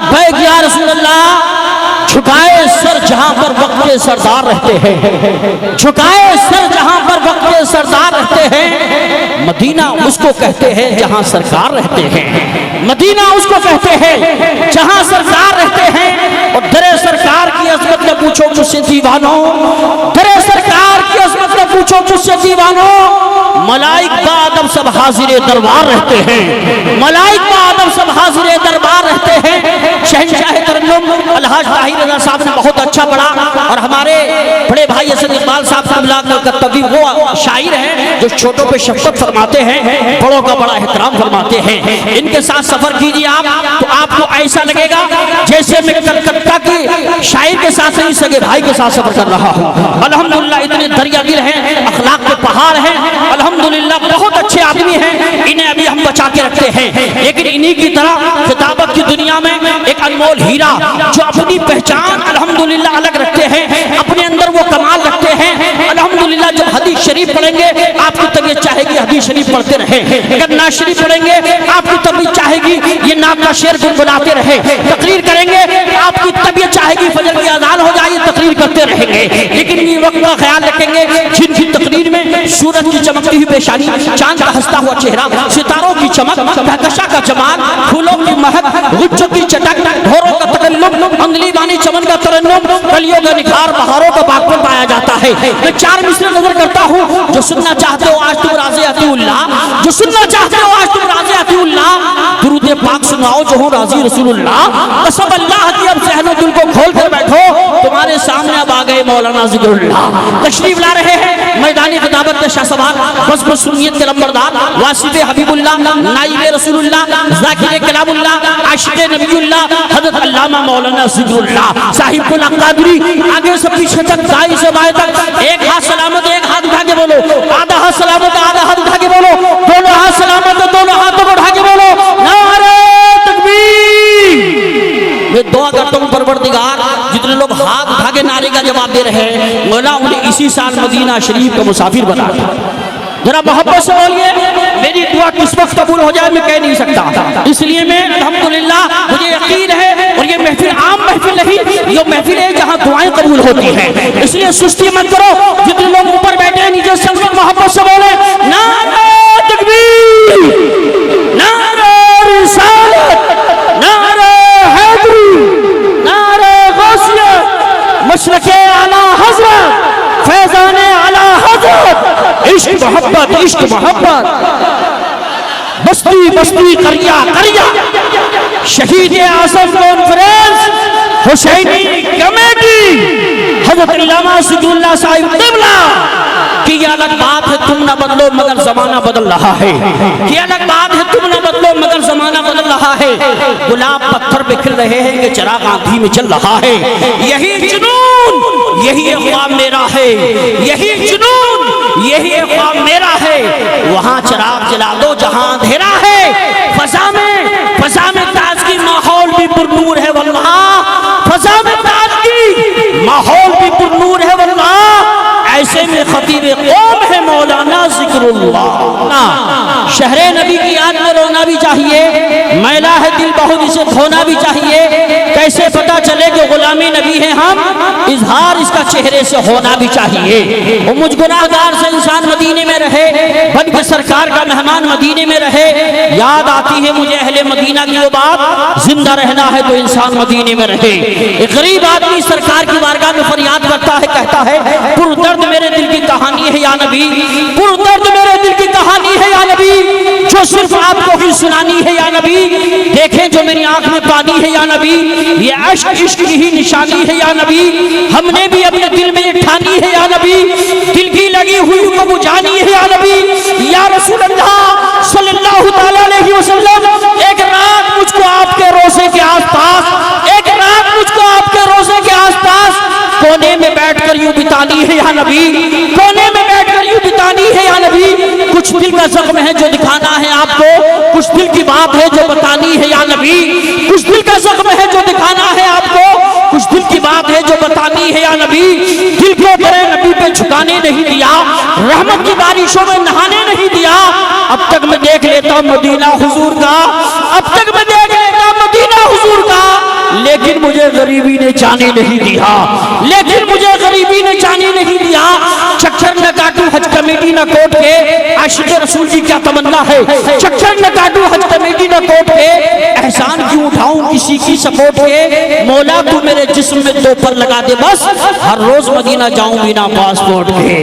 लब्बैक या रसूल अल्लाह। झुकाए सर जहां पर वक्त के सरदार रहते हैं, झुकाए सर जहां पर वक्त के सरदार रहते हैं। मदीना उसको कहते हैं जहां सरकार रहते हैं, मदीना उसको कहते हैं जहां सरकार रहते हैं। और दरे सरकार की अजमत न पूछो मुझसे दीवानों, दरे सरकार की अजमत न पूछो मुझसे दीवानों। मलाइक बादम सब हाजिर दरबार रहते हैं, मलाइक बादम सब हाजिर दरबार रहते हैं। शहंशाह तरन्नुम अलहाज ताहिर रज़ा साहब ने बहुत अच्छा पढ़ा। और हमारे बड़े भाई असद इकबाल साहब कभी वो शायर हैं जो छोटों पे शफकत फरमाते हैं, बड़ों का बड़ा एहतराम फरमाते हैं। इनके साथ सफर कीजिए आप तो आपको ऐसा लगेगा जैसे मैं कलकत्ता के शायर के साथ नहीं सगे भाई के साथ सफर कर रहा हूँ। अल्हम्दुलिल्लाह इतने दरिया दिल हैं, अखलाक के पहाड़ हैं, अल्हम्दुलिल्लाह बहुत अच्छे आदमी हैं। इन्हें अभी हम बचा के रखते हैं, लेकिन इन्हीं की तरह किताबत की दुनिया में एक अनमोल हीरा जो अपनी पहचान अल्हम्दुलिल्लाह अलग रखते हैं, अपने अंदर वो कमाल रखते हैं। अल्हम्दुलिल्लाह जब हदीस शरीफ पढ़ेंगे आपकी तबीयत चाहेगी हदीस शरीफ पढ़ते रहे, अगर नात शरीफ पढ़ेंगे आपकी तबीयत चाहेगी ये नात का शेर गुनगुनाते रहे, तकरीर करेंगे आपकी तबीयत चाहेगी फजर की अजान हो जाए तकरीर करते रहेंगे। लेकिन ये वक्त का ख्याल रखेंगे जिनकी तकरीर में सूरज की चमकती हुई पेशानी, चांद का हंसता हुआ चेहरा, सितारों की चमक, कहकशा का जमाल, फूलों की महक, गुच्छों की चटक, ढोरों का तकल्लुम, अंगली बानी चमन का तरन्नुम, कलियों का निखार, बहारों का बागपन पाया जाता है। मैं चार मिसरे नजर करता हूँ। जो सुनना चाहते हो आज तुम राज़े अतीउल्लाह, जो सुनना चाहते हो आज तुम राज़े अतीउल्लाह, दुरूद पाक सुनाओ जो हो राज़ी रसूलुल्लाह। कसम अल्लाह की अब ज़हनो दिल को खोल कर बैठो, तुम्हारे सामने अब आ गए मौलाना ज़िक्रुल्लाह तशरीफ ला रहे हैं। मैदानी खिताबत के शाहसवार, बज़्म सुन्नियत के लंबरदार, वासिफ़े हबीबुल्लाह, नाइबे रसूलुल्लाह, ज़ाकिरे कलामुल्लाह, आशिक़े नबीउल्लाह, हज़रत अल्लामा मौलाना ज़िक्रुल्लाह साहिब कुल अक़ादरी। आगे से पीछे तक, दाएं से बाएं तक, एक हाथ सलामत एक हाथ उठा के बोलो, आधा हाथ सलामत आधा हाथ उठा के बोलो, दोनों हाथ सलामत दोनों हाथों को उठा के बोलो, नारे तकबीर। मैं दुआ करता हूँ परवरदिगार जितने लोग हाथ उठा के नारे का जवाब दे रहे हैं मौला उन्हें इसी साल मदीना शरीफ का मुसाफिर बना दे। जरा मोहब्बत से बोलिए, मेरी दुआ किस वक्त कबूल हो जाए मैं कह नहीं सकता, इसलिए मैं अल्हम्दुलिल्लाह मुझे यकीन है। और ये महफिल आम महफिल नहीं, ये महफिल है जहाँ दुआएं कबूल होती हैं, इसलिए सुस्ती मत करो। जितने लोग ऊपर बैठे हैं नीचे संग मोहब्बत से बोले नारे तकबीर, नारे रिसालत, नारे हैदरी, नारे गौसियत, मशरक़े आला हज़रत, फैज़ाने आला हज़रत, इश्क मोहब्बत इश्क मोहब्बत, बस्ती बस्ती करिया करिया, शहीद आज़म कॉन्फ्रेंस, हुसैनी कमेटी, हज़रत अल्लामा ज़िक्रुल्लाह साहिब क़िबला की ये अलग बात है तुम न बदलो मगर जमाना बदल रहा है, ये अलग बात है तुम न बदलो मगर जमाना बदल रहा है। गुलाब पत्थर पे खिल रहे हैं कि चिराग आंधी में चल रहा है, यही जुनून यही ख्वाब मेरा है, यही जुनून यही ख्वाब मेरा है। वहाँ चिराग जला दो जहाँ अंधेरा है, फजा में ताज़गी माहौल भी पुरनूर है वल्लाह, फजा में ताज़गी माहौल भी पुरनूर है वल्लाह। ऐसे में खतीब कौम है मौलाना ज़िक्रुल्लाह। शहरे नबी की याद में रोना भी चाहिए, मैला है दिल बहुत इसे धोना भी चाहिए। कैसे पता चले कि गुलामी नबी है हम, इजहार इसका चेहरे से होना भी चाहिए। वो मुझ गुनाहगार से इंसान मदीने में रहे, बन के सरकार का मेहमान मदीने में रहे। याद आती है मुझे अहले मदीना की वो बात, जिंदा रहना है तो इंसान मदीने में रहे। एक गरीब आदमी सरकार की बारगाह में फरियाद करता है, कहता है पुरदर्द मेरे दिल की कहानी है या नबी, पुरदर्द मेरे दिल की कहानी है या नबी, जो सिर्फ आपको ही सुनानी है या नबी। देखें जो मेरी आंख में पानी है या नबी, ये अश्क इश्क की ही निशानी है या नबी। हमने भी अपने दिल में ये ठानी है या नबी, दिल की लगी हुई को बुझानी है या नबी। या रसूल अल्लाह सल्लल्लाहु तआला अलैहि वसल्लम, एक रात मुझको आपके रोज़े के आसपास, एक रात मुझको आपके रोज़े के आसपास कोने में बैठकर यूं बितानी है या नबी, कोने में बैठकर यूं बितानी है या नबी। कुछ दिल का जख्म है जो दिखाना है आपको, कुछ दिल की बात है जो बतानी है या नबी, कुछ दिल का जख्म है जो दिखाना है आपको, कुछ दिल की बात है जो बतानी है या नबी। दिल को तेरे नबी पे झुकाने नहीं दिया, रहमत की बारिशों में नहाने नहीं दिया। अब तक मैं देख लेता मदीना हुजूर का, अब तक मैं देख लेता मदीना हुजूर का। लेकिन मुझे गरीबी ने जाने नहीं दिया, लेकिन मुझे गरीबी ने जाने नहीं दिया। चक्कर न काटू हज कमेटी न कोट के, आशिक रसूल की क्या तमन्ना है। चक्कर न काटू हज कमेटी न कोट के, एहसान क्यों उठाऊं किसी की सपोर्ट के। मौला तू मेरे जिस्म में दो पर लगा दे बस, हर रोज मदीना जाऊं बिना पासपोर्ट के,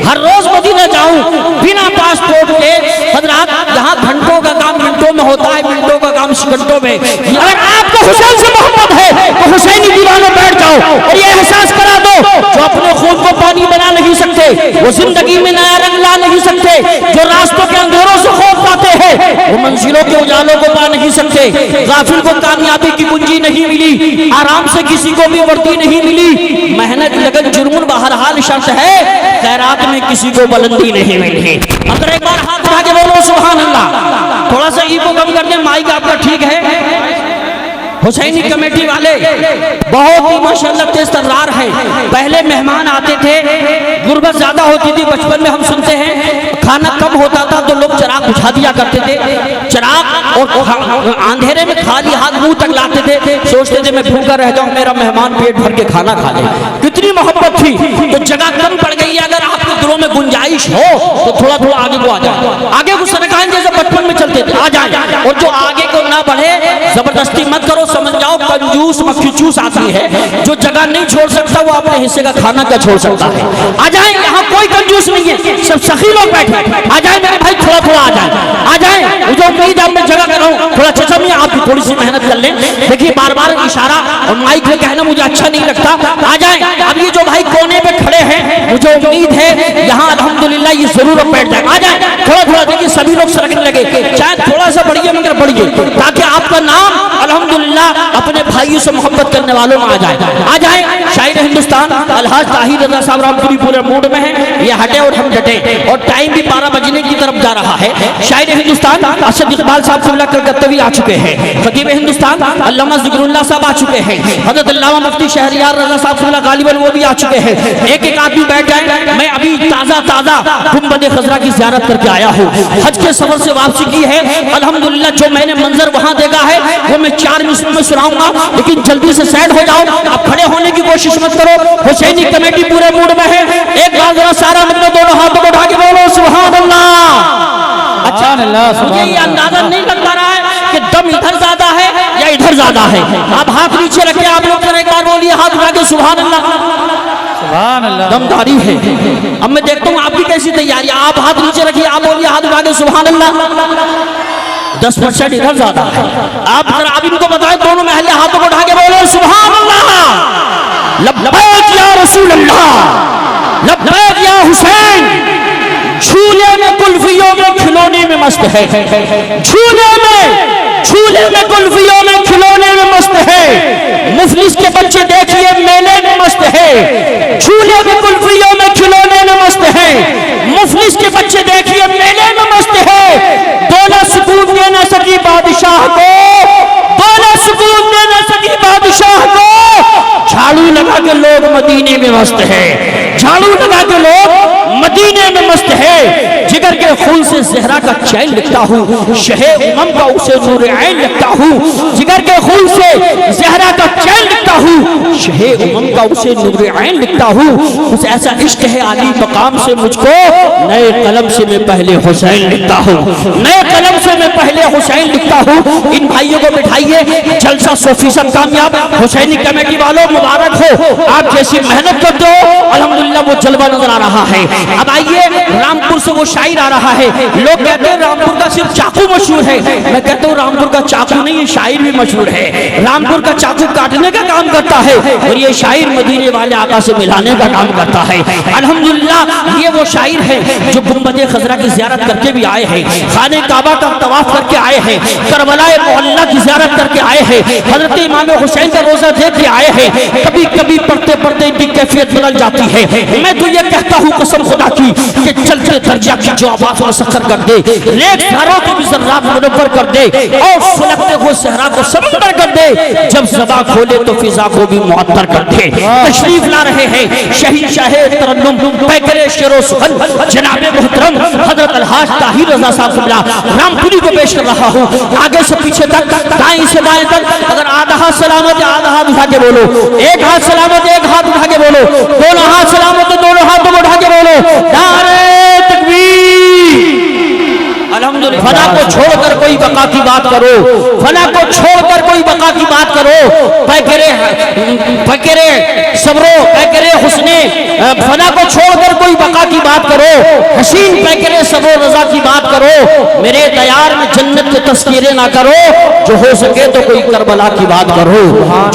हर रोज मदीना जाऊं बिना पासपोर्ट के। हजरात, यहाँ घंटों का काम मिनटों में होता है, मिनटों का काम सेकंडों में। अगर आपको हुसैन से मोहब्बत है तो हुसैनी दीवाने बैठ जाओ और ये एहसास करा दो, जो अपने खून को पानी बना नहीं सकते, वो जिंदगी में नया रंग ला नहीं सकते। जो रास्तों के अंधेरों से खौफ पाते हैं, वो मंजिलों के उजालों को पा नहीं सकते। गाफिल को कामयाबी की कुंजी नहीं मिली, आराम से किसी को भी वर्दी नहीं मिली। मेहनत लगन जुर्मुन बहरहाल शर्त है, खैरात में किसी को बुलंदी नहीं मिली। अगर एक बार हाथ उठा के बोलो सुभान अल्लाह। थोड़ा सा ईगो कम कर दे, माइक आपका ठीक है। हुसैनी कमेटी वाले बहुत ही माशाअल्लाह तेज तर्रार है। पहले मेहमान आते थे, गुर्बत ज्यादा होती थी, बचपन में हम सुनते हैं खाना कम होता था तो लोग चिराग बुझा दिया करते थे। चिराग और अंधेरे में खाली हाथ मुंह तक लाते थे, सोचते थे मैं भूखा रह जाऊं, मेरा मेहमान पेट भर के खाना खा ले। कितनी मोहब्बत थी। तो जगह कम पड़ गई है, अगर आपके दिलों में गुंजाइश हो तो थोड़ा थोड़ा आगे को आ जाए। आगे को सरकाएं जैसे बचपन में चलते थे, आ जाए। और जो आगे को ना बढ़े जबरदस्ती मत करो, समझ जाओ कंजूस मक्खी चूस आती है। जो जगह नहीं छोड़ सकता वो अपने हिस्से का खाना क्या छोड़ सकता है। आ जाए, यहाँ कोई कंजूस नहीं है, सब सखी लोग बैठे। आ जाए मेरे भाई, थोड़ा थोड़ा आ जाए, आ जाए। मुझे उम्मीद है मैं जगह कर रहा हूँ, थोड़ा चचा मियां आप भी थोड़ी सी मेहनत कर लें। देखिए बार बार इशारा और माइक में कहना मुझे अच्छा नहीं लगता। आ जाए। अब ये जो भाई कोने पे खड़े हैं, मुझे उम्मीद है यहाँ अल्हम्दुलिल्लाह ये जरूर बैठ जाए। आ जाए थोड़ा थोड़ा, देखिए सभी लोग सरकने लगे। चाहे थोड़ा सा बढ़िए मगर बढ़िए, ताकि आपका नाम अल्हम्दुलिल्लाह अपने भाइयों से मोहब्बत करने वालों में आ जाए। आ जाए। शायर हिंदुस्तान अलहाज ताहिर रजा साहब रामपुरी पूरे मूड में है, ये हटे और हम डटे। और टाइम भी 12 बजने की तरफ जा रहा है। शायर हिंदुस्तान असद इकबाल साहब से कलकत्ते भी आ चुके हैं। खतीब हिंदुस्तान अल्लामा जिक्रुल्लाह साहब आ चुके हैं। हज़रत अल्लामा मुफ्ती शहरियार रजा साहब से गालिबन वो भी आ चुके हैं। एक एक आदमी बैठ जाए। मैं अभी ताजा ताजा गुंबद खजरा की ज़ियारत करके आया हूँ। हज के सफर से वापसी की है। अल्हम्दुलिल्लाह जो मैंने मंजर वहाँ देखा है वो मैं 4 मिनट में सुनाऊंगा, लेकिन जल्दी से सेट हो जाओ। आप खड़े होने की कोशिश मत करो। हुसैनी कमेटी पूरे मूड में है। एक बार जरा सारा मतलब दोनों हाथों को उठा के बोलो सुभान अल्लाह। अच्छा मुझे ये अंदाजा नहीं लग पा रहा है कि दम इधर ज्यादा है या इधर ज्यादा है। आप हाथ नीचे रखे, आप लोग जरा एक बार बोलिए हाथ उठा के सुभान अल्लाह। सुभान अल्लाह, दमदारी है। अब मैं देखता हूँ आपकी कैसी तैयारी। आप हाथ नीचे रखिए, आप बोलिए हाथ उठा के सुभान अल्लाह। 10% इधर ज्यादा है। आप जरा आप इनको बताएं, दोनों महल्ले हाथों को उठा के बोलो सुभान अल्लाह। लब्बैक या रसूल अल्लाह, लब्बैक या हुसैन। झूले में कुल्फियों में खिलौने में मस्त है, झूले में कुल्फियों में खिलौने में मस्त है। मुफलिस के बच्चे देखिए मेले में मस्त है। झूले में कुल्फियों में खिलौने में मस्त है। मुफलिस के बच्चे देखिए मेले में मस्त है। दौलत सुकून दे न सकी बादशाह को, दौलत सुकून दे न सकी बादशाह को। झाड़ू लगा के लोग मदीने में मस्त है, झाड़ू लगा के लोग मदीने में मस्त है। जिगर के खून से ज़हरा का चैन लिखता हूँ, शहे उमम का उसे नूर ऐन लिखता हूँ। जिगर के खून से ज़हरा का चैन लिखता हूँ, शहे उमम का उसे नूर ऐन लिखता हूँ। कुछ ऐसा इश्क है आली मकाम से मुझको, नए कलम से मैं पहले हुसैन लिखता हूँ, नए कलम से मैं पहले हुसैन लिखता हूँ। इन भाइयों को बिठाइए, जलसा 100% कामयाब। हुसैनी कमेटी वालों मुबारक हो, आप जैसी मेहनत करते हो अल्हम्दुलिल्लाह वो जलवा नजर आ रहा है। अब आइए, रामपुर से वो शायर आ रहा है। लोग कहते हैं रामपुर का सिर्फ चाकू मशहूर है, मैं कहता हूँ रामपुर का चाकू नहीं, ये शायर भी मशहूर है। रामपुर का चाकू काटने का काम करता है और ये शायर मदीने वाले आका से मिलाने का काम करता है। अल्हम्दुलिल्लाह ये वो शायर है जो गुंबद खजरा की ज़ियारत करके भी आए हैं, खाने काबा का तवाफ करके आए हैं, करबलाए मोहल्ला की ज़ियारत करके आए हैं, हजरत इमाम हुसैन का रोजा देख के आए हैं। कभी कभी पढ़ते पढ़ते इनकी कैफियत बदल जाती है। मैं तो ये कहता हूँ कसम खुदा की कि चलते दर्जा की जो आवाज मुसख्खर कर दे, नेक सारों के भी ज़र्रात मुनव्वर कर दे और फलकते हुए सहरा को समंदर कर दे। जब ज़बां खोले तो फिजा को भी मुअत्तर कर दे। तशरीफ ला रहे हैं शहीद शाह तरन्नुम पैकरे शेरो सुखन जनाब मोहतरम हजरत अलहाज ताहिर रजा साहब क़िबला रामपुरी को पेश कर रहा हूँ। आगे से पीछे तक, दाएं से बाएं तक, अगर आधा हाथ सलामत है आधा हाथ उठा के बोलो, एक हाथ सलामत एक हाथ उठा के बोलो, दोनों हाथ सलामत है दोनों हाथों को उठा के बोलो, नारे तकबीर। अल्हम्दुलिल्लाह। फना को छोड़कर कोई बका की बात करो, फना को छोड़कर कोई बका की बात करो, पैकरे सबरो पैकरे हुस्ने फना को छोड़कर कोई बका की बात करो, हसीन पैकरे सबरो रजा की बात करो, मेरे तैयार में जन्नत के तस्कीरे ना करो, जो हो सके तो कोई करबला की बात करो,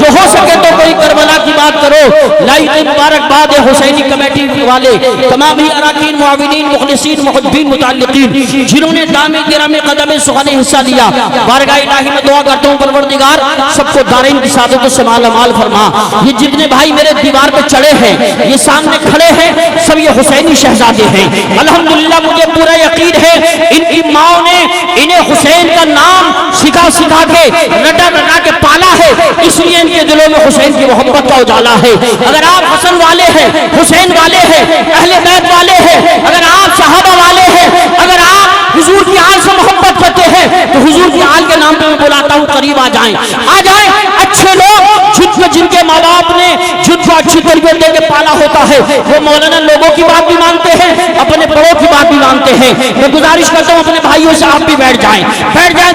जो हो सके तो कोई करबला की बात करो। लाई मुबारकबाद है हुसैनी कमेटी वाले तमाम अरकान मुआविनीन मुखलिसीन मुहब्बीन मुतअल्लिकीन जिन्होंने दामे गिरामे कदम सुखाने हिस्सा लिया। बारगाह इलाही में दुआ करता हूँ परवरदिगार सबको दारैन की सादत से मालामाल फरमा। ये जितने भाई मेरे दीवार पे चढ़े हैं, ये सामने खड़े हैं, सब ये हुसैनी शहजादे हैं। अल्हम्दुलिल्लाह मुझे पूरा यकीन है इनकी माओ ने इन्हें हुसैन का नाम सिखा सिखा के रटा रटा के पाला है, इसलिए इनके दिलों में हुसैन की मोहब्बत का उजाला है। अगर आप हसन वाले हैं, हुसैन वाले हैं, अहले बैत वाले हैं, अगर आप सहाबा वाले हैं, अगर आप हुजूर की आल से मोहब्बत करते हैं तो हुजूर की आल के नाम पे मैं बुलाता हूँ, करीब आ जाएं अच्छे लोग जिनके माँ बाप ने जिनको अच्छी तरबियत देके पाला होता है, वो मौलाना लोगों की बात भी मानते हैं, अपने बड़ों की बात भी मानते हैं। मैं गुजारिश करता हूँ अपने भाइयों से आप भी बैठ जाएं।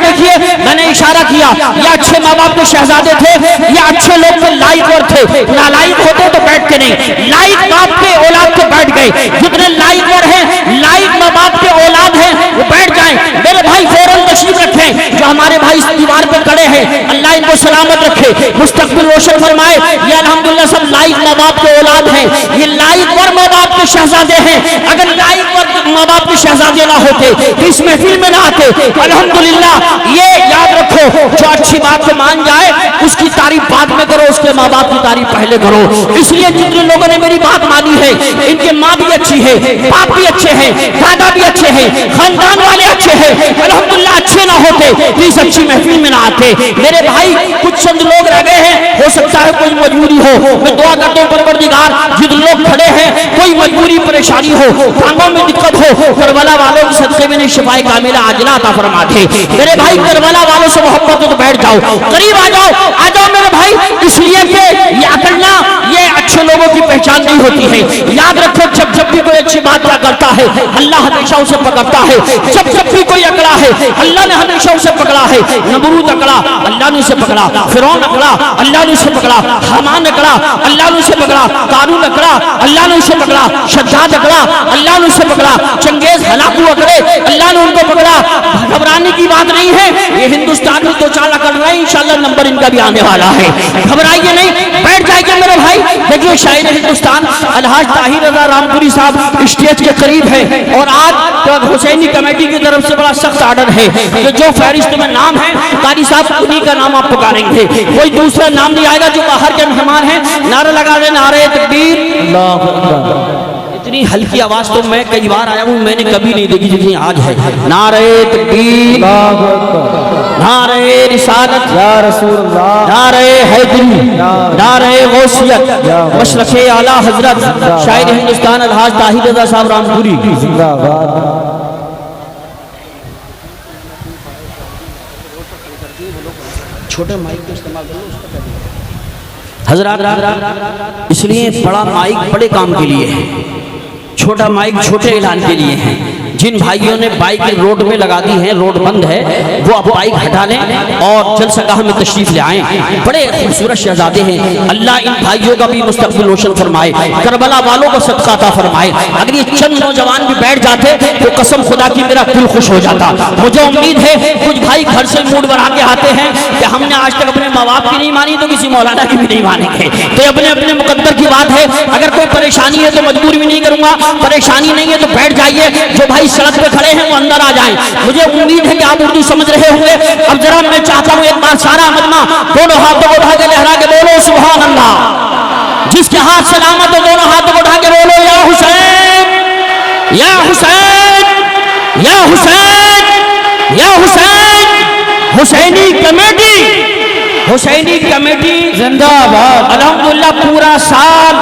देखिए मैंने इशारा किया, ये अच्छे माँ बाप के शहजादे थे, ये अच्छे लोग थे, लाइक थे। नालायक होते तो बैठते नहीं, लाइक बाप के औलाद के बैठ गए। जितने लाइक हैं, लाइक माँ बाप के औलाद हैं, वो बैठ जाएं। मेरे भाई फौरन तशरीफ रखें, जो हमारे भाई इस दीवार पर खड़े हैं, अल्लाह इनको सलामत रखे, मुस्तकबिल रोशन फरमाए। ये अल्हम्दुलिल्लाह सब लाइक माँ बाप के औलाद हैं, ये लाइक और माँ बाप के शहजादे हैं। अगर लाइक और माँ बाप के शहजादे ना होते तो इस महफिल में ना आते। अल्हम्दुलिल्लाह ये याद रखो, जो अच्छी बात को मान जाए उसकी तारीफ बाद में करो, उसके माँ बाप की तारीफ पहले करो। इसलिए जितने लोगों ने मेरी बात मानी है, इनके माँ भी अच्छी है, बाप भी अच्छे हैं, दादा भी अच्छे हैं, खानदान वाले अच्छे हैं। अल्हम्दुलिल्लाह अच्छे ना होते तो इस अच्छी महफिल में ना आते। मेरे भाई कुछ चंद लोग रह गए हैं, हो सकता है कोई मजबूरी हो, मैं दुआ करता हूँ परवरदिगार जितने लोग खड़े हैं कोई मजबूरी परेशानी हो, टांगों में दिक्कत हो, करबला वालों के सदक़े में शिफाए कामिला आजिला अता फरमा दे। मेरे भाई करबला वालों से मोहब्बत हो तो बैठ जाओ, करीब आ जाओ मेरे भाई। इसलिए कि ये अकड़ना ये अच्छे लोगों की पहचान नहीं होती है। याद रखो जब भी कोई अच्छी बात करता है अल्लाह हमेशा उसे पकड़ता है। जब भी कोई अकड़ा है अल्लाह ने हमेशा उसे पकड़ा है। नमरूद अकड़ा, अल्लाह ने उसे पकड़ा। फिरौन अकड़ा, अल्लाह ने उसे पकड़ा। हामान अकड़ा, अल्लाह ने उसे पकड़ा। कारून अकड़ा, अल्लाह ने उसे पकड़ा। शद्दाद अकड़ा, अल्लाह ने उसे पकड़ा। चंगेज हलाकू अकड़े, अल्लाह ने उनको पकड़ा। घबराने की बात नहीं है, ये हिंदुस्तान में दो चार अकड़ रहे हैं, इंशाल्लाह नंबर इनका भी आने वाला है। घबराइए नहीं, बैठ जाइए मेरे भाई। देखिए शायर हिंदुस्तान अलहाज ताहिर रजा रामपुरी साहब स्टेज के करीब है और आज हुसैनी कमेटी की तरफ से बड़ा सख्त ऑर्डर है कि जो फहरिस्त में नाम है कारी साहब उन्हीं का नाम आप पुकारेंगे, कोई दूसरा नाम नहीं आएगा। जो बाहर के मेहमान हैं नारा लगा रहे, नारे तकबीर, अल्लाहु अकबर। इतनी हल्की आवाज तो मैं कई बार आया हूँ, मैंने कभी नहीं देखी जितनी आज है। नारे तकबीर, नारे रिसालत, नारे हैदरी, नारे गौसियत, मशरक़े आला हजरत शायर हिंदुस्तान अलहाज ताहिर रज़ा साहब रामपुरी। छोटे माइक का इस्तेमाल करो हजरात, इसलिए बड़ा माइक बड़े काम के लिए है, छोटा माइक छोटे ऐलान के लिए है। जिन भाइयों ने बाइक रोड में लगा दी है, रोड बंद है, वो अब बाइक हटा लें और जलसगाह में तशरीफ ले आएं। बड़े खूबसूरत शहजादे हैं, अल्लाह इन भाइयों का भी मुस्तकबिल रोशन फरमाए, करबला वालों को सदका अता फरमाए। अगर ये चंद नौजवान भी बैठ जाते तो कसम खुदा की मेरा दिल खुश हो जाता। मुझे उम्मीद है कुछ भाई घर से मूड बना के आते हैं कि हमने आज तक अपने माँ बाप की नहीं मानी तो किसी मौलाना की भी नहीं मानेंगे। तो अपने अपने मुकद्दर की बात है, अगर कोई परेशानी है तो मजबूरी भी नहीं करूंगा, परेशानी नहीं है तो बैठ जाइए। जो भाई सड़क पे खड़े हैं वो अंदर आ जाएं। मुझे उम्मीद है कि आप उर्दू समझ रहे होंगे। अब जरा मैं चाहता हूँ एक बार सारा मजमा दोनों हाथों को उठा के लहरा के बोलो सुभान अल्लाह। जिसके हाथ सलामत हो दोनों हाथों को उठा के बोलो या हुसैन, या हुसैन। हुसैन या हुसैन, हुसैनी कमेटी जिंदाबाद। अल्हम्दुलिल्लाह पूरा साल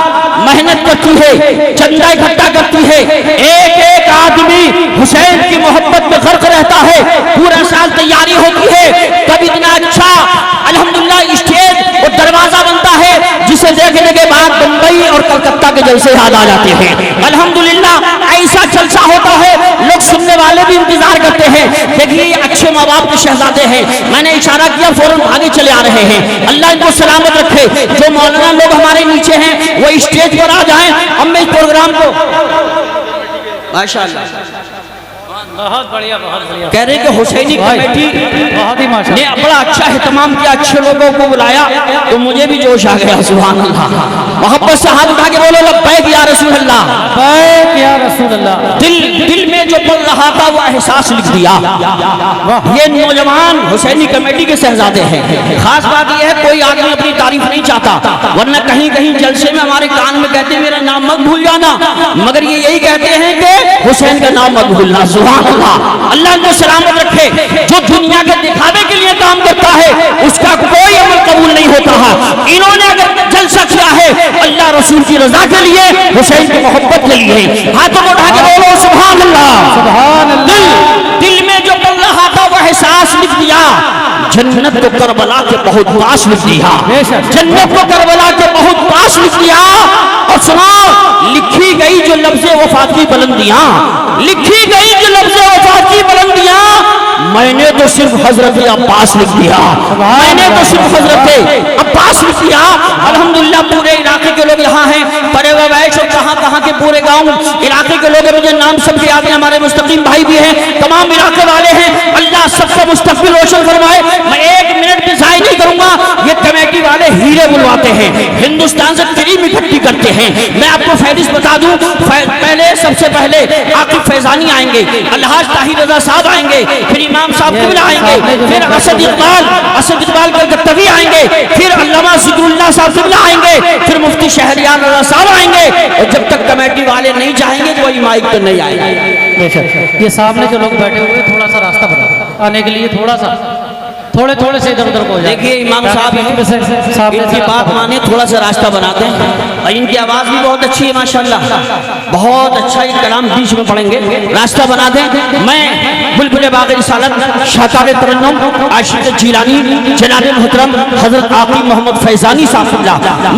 मेहनत करती है, चंदा इकट्ठा करती है, एक एक आदमी हुसैन की मोहब्बत में गर्क रहता है, पूरा साल तैयारी होती है। तब इतना अच्छा अल्हम्दुलिल्लाह स्टेज और दरवाजा बनता है जिसे देखने के बाद मुंबई और कलकत्ता के जलसे याद आ जाते हैं। अल्हम्दुलिल्लाह ऐसा जलसा होता है, लोग सुनने वाले भी इंतजार करते हैं। देखिए अच्छे माँ बाप के शहजादे हैं, मैंने इशारा किया फौरन आगे चले आ रहे हैं। अल्लाह इनको सलामत रखे। जो मौलाना लोग हमारे नीचे हैं वो स्टेज पर आ जाएं। अब मैं इस प्रोग्राम को माशाअल्लाह बहुत बढ़िया कह रहे कि हुसैनी कमेटी बहुत ही माशाअल्लाह ने बड़ा अच्छा एहतमाम किया, अच्छे लोगों को बुलाया तो मुझे भी जोश आ गया। सुभान अल्लाह, मोहब्बत से हाथ उठा के बोलो लब्बैक या रसूल अल्लाह, लब्बैक या रसूल अल्लाह। दिल में जो पल रहा था वो एहसास लिख दिया। ये नौजवान हुसैनी कमेटी के शहजादे हैं। खास बात यह है कोई आदमी अपनी तारीफ नहीं चाहता, वरना कहीं कहीं जलसे में हमारे कान में कहते हैं मेरा नाम मत भूल जाना, मगर ये यही कहते हैं कि हुसैन का नाम मत भूलना। सुभान अल्लाह, अल्लाह को सलामत रखे। जो दुनिया के दिखावे के लिए काम करता है उसका कोई अमल कबूल नहीं होता है। इन्होंने अगर जलसा किया है अल्लाह रसूल की रजा के लिए, हुसैन की मोहब्बत के लिए, हाथों को उठा के बोलो सुभान अल्लाह, सुभान अल्लाह। दिल में जो पल रहा था वो एहसास लिख दिया। जन्नत को करबला के बहुत पास लिख दिया, जन्नत को करबला के बहुत पास लिख दिया। और सुनो, लिखी गई जो लफ्ज़े वफात की बुलंदियां, लिखी गई जो लफ्ज़े वफात की बुलंदियां, मैंने तो सिर्फ हजरत अब्बास लिख दिया, मैंने तो सिर्फ हजरत अब्बास लिख दिया। अल्हम्दुलिल्लाह पूरे इलाके के लोग यहाँ हैं, परे वैश और कहाँ के पूरे गांव इलाके के लोग, मुझे नाम सबके याद है, हमारे मुस्तकीम भाई भी हैं, तमाम इलाके वाले हैं। अल्लाह सबका मुस्तकबिल रोशन फरमाए। मैं एक मिनट भी ज़ाया नहीं करूंगा। ये कमेटी वाले हीरे बुलवाते हैं, हिंदुस्तान से क्रीम इकट्ठी करते हैं। मैं आपको फहरिस्त बता दूं, पहले सबसे पहले आकिब फैजानी आएंगे, अलहाज ताहिर रजा साहब आएंगे, फिर इमाम साहब किबला आएंगे, फिर असद इकबाल कलकत्तवी आएंगे, फिर अल्लामा ज़िक्रुल्लाह साहब किबला आएंगे, फिर मुफ्ती शहरियार रजा साहब आएंगे। और जब तक कमेटी वाले नहीं चाहेंगे कोई माइक पर नहीं आएगा। ये सामने जो लोग बैठे हुए थोड़ा सा रास्ता बना आने के लिए, थोड़ा सा थोड़े से इधर उधर को देखिए इमाम साहब इनकी बात माने, थोड़ा सा रास्ता बनाते हैं। और इनकी आवाज़ भी बहुत अच्छी है माशाल्लाह, बहुत अच्छा ये कलाम बीच में पढ़ेंगे, रास्ता बना दें। मैं बुलबुल बाग़ रिसालत शाताब तरन्नुम आशिक़ जीलानी जनाब मुहतरम हज़रत आक़िब मोहम्मद फैज़ानी साहब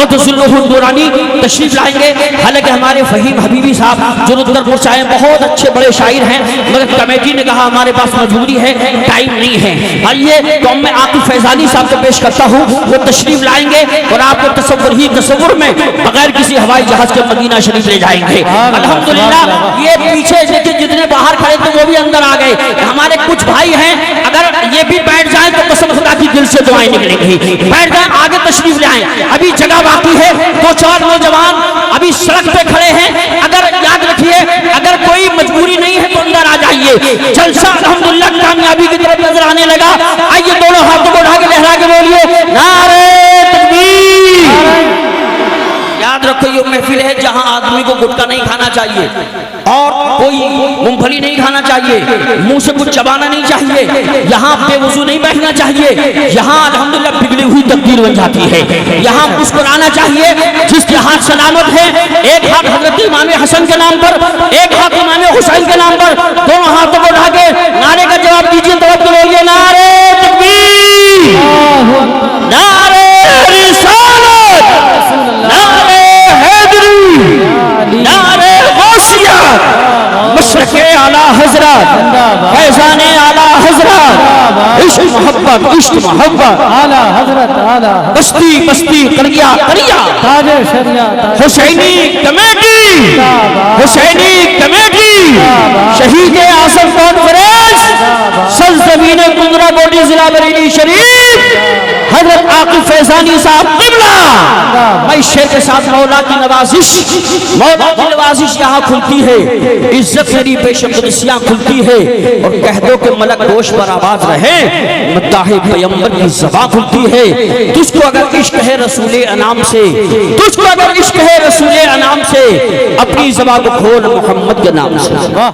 मदज़ुल्लुहुल दुरानी तशरीफ़ लाएंगे। हालांकि हमारे फ़हीम हबीबी साहब जो उत्तरपुर से आए बहुत अच्छे बड़े शायर हैं, मगर कमेटी ने कहा हमारे पास मजबूरी है, टाइम नहीं है। आइए तो मैं आक़िब फैज़ानी साहब को पेश करता हूँ, वो तशरीफ लाएंगे और आपको तसव्वुर में बगैर किसी हवाई जहाज के मदीना शरीफ ले जाएंगे। अल्हम्दुलिल्लाह ये पीछे जितने बाहर खड़े थे वो भी अंदर आ गए। हमारे कुछ भाई हैं, अगर ये भी बैठ जाएं तो कसम खुदा की दिल से दुआएं निकलेंगी। बैठ जाएं, आगे तशरीफ ले आएं, अभी जगह बाकी है। 2-4 नौजवान अभी सड़क पे खड़े हैं, अगर याद रखिए अगर कोई मजबूरी नहीं है तो अंदर आ जाइए। जलसा अल्हम्दुलिल्लाह कामयाबी की तरफ नजर आने लगा। आइए दोनों हाथों को उठा के लहरा के बोलिए नारे तकबीर। याद रखो ये महफिल है जहां आदमी को गुटखा नहीं खाना चाहिए और कोई मूंगफली नहीं खाना चाहिए, मुंह से कुछ चबाना नहीं चाहिए, यहाँ बेवजू नहीं बैठना चाहिए। यहाँ अल्हम्दुलिल्लाह बिगड़ी हुई तकदीर बन जाती है। यहाँ मुस्कुराना चाहिए। जिसके हाथ सलामत है, एक हाथ हजरत इमाम हसन के नाम पर, एक हाथ इमाम हुसैन के नाम पर, दोनों हाथों को उठा के नारे का जवाब दीजिए। तो बोलिए नारे तकबीर, नारे रिसालत, नारे हैदरी, नारे गौसिया, मशरक़े आला हज़रत, फैज़ाने आला हज़रत, इश्क मोहब्बत आला हज़रत, आला बस्ती करिया ताजे शरिया, हुसैनी कमेटी शहीद आज़म कॉन्फ्रेंस सरज़मीन कुंदरा बोडी जिला बरेली शरीफ हजरत आक़िब फैज़ानी साहब क़िबला। मैं शेर के साथ मौला की नवाजिश यहाँ खुलती है, इज्जत मेरी पेशकदसियाँ खुलती है। और कह दो कि मलक गोश पर आबाद रहे, मद्दाहे पैगंबर की ज़बान खुलती है। तुझको अगर इश्क है रसूले अनाम से, तुझको अगर इश्क है रसूले अनाम से, अपनी ज़बान को खोल मोहम्मद के नाम से।